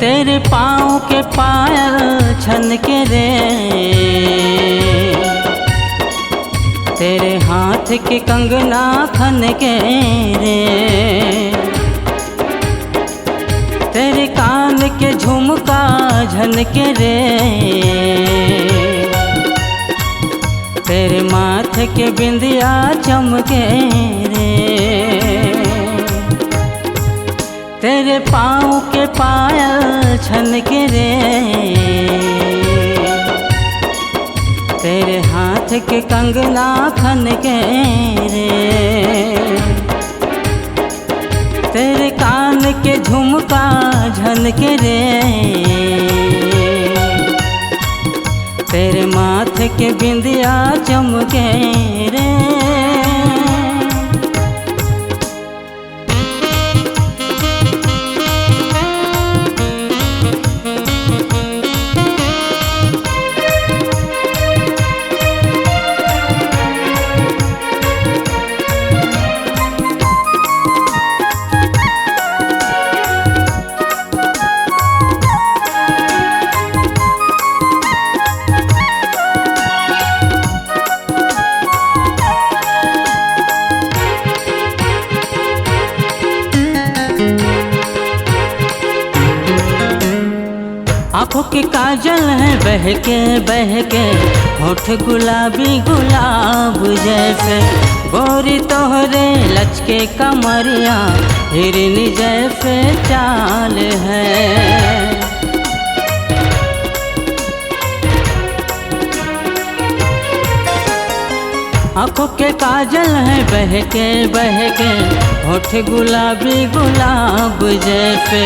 तेरे पाँव के पायल छन के रे, तेरे हाथ के कंगना खन के रे, तेरे कान के झुमका झन के रे, तेरे माथे के बिंदिया चमके रे, तेरे पाँव के पायल छन के रे, तेरे हाथ के कंगना खन के रे, तेरे कान के झुमका झन के रे, तेरे माथे के बिंदिया चमके रे। आँखों के काजल है बहके बहके, होठ गुलाबी गुलाब जैसे, गोरी तोहरे लचके कमरिया हिरनी जैसे चाल है। आँखों के काजल है बहके बहके, होठ गुलाबी गुलाब जैसे,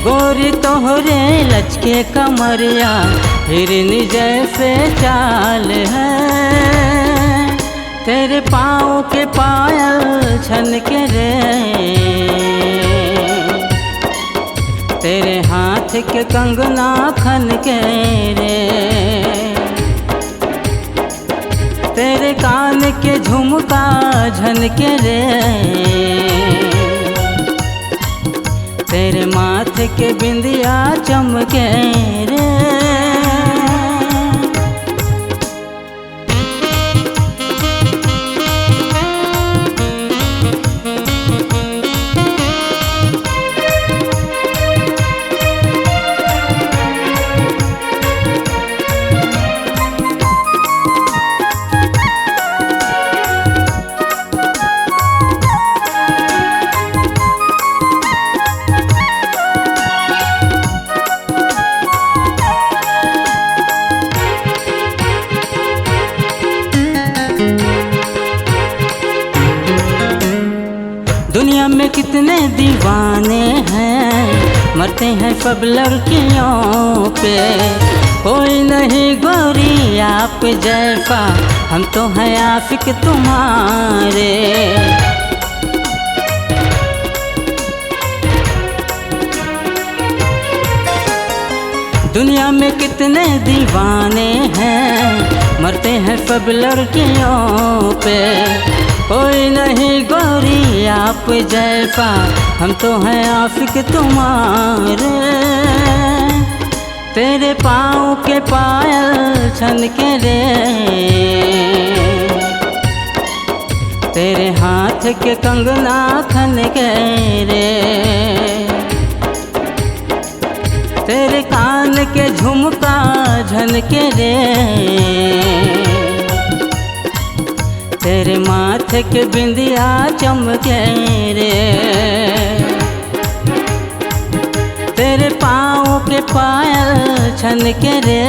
गोरी तोहरे लचके कमरिया हिरनी जैसे चाल है। तेरे पाँव के पायल छन के रे, तेरे हाथ के कंगना खन के रे, तेरे कान के झुमका झन के रे, तेरे माथे के बिंदिया चमके रे। दुनिया में कितने दीवाने हैं, मरते हैं सब लड़कियों पे, कोई नहीं गोरी आप जैसा, हम तो हैं आशिक तुम्हारे। दुनिया में कितने दीवाने हैं, मरते हैं सब लड़कियों पे, कोई नहीं गोरी आप जैसा, हम तो हैं आशिक तुम्हारे। तेरे पाँव के पायल छन के रे, तेरे हाथ के कंगना खन के रे, तेरे कान के झुमका झन के रे, तेरे माथे के बिंदिया चमके रे, तेरे पाँव के पायल छन के रे,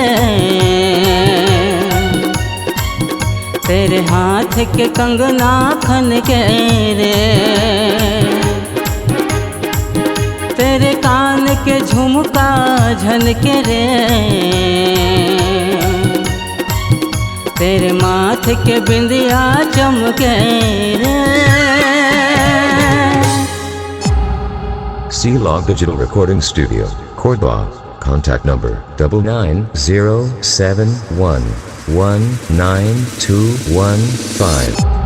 तेरे हाथ के कंगना खन के रे, तेरे कान के झुमका झन के रे, तेरे माथे के बिंदिया चमके रे। C-Log Digital Recording Studio, Cordoba. Contact number 99071192115.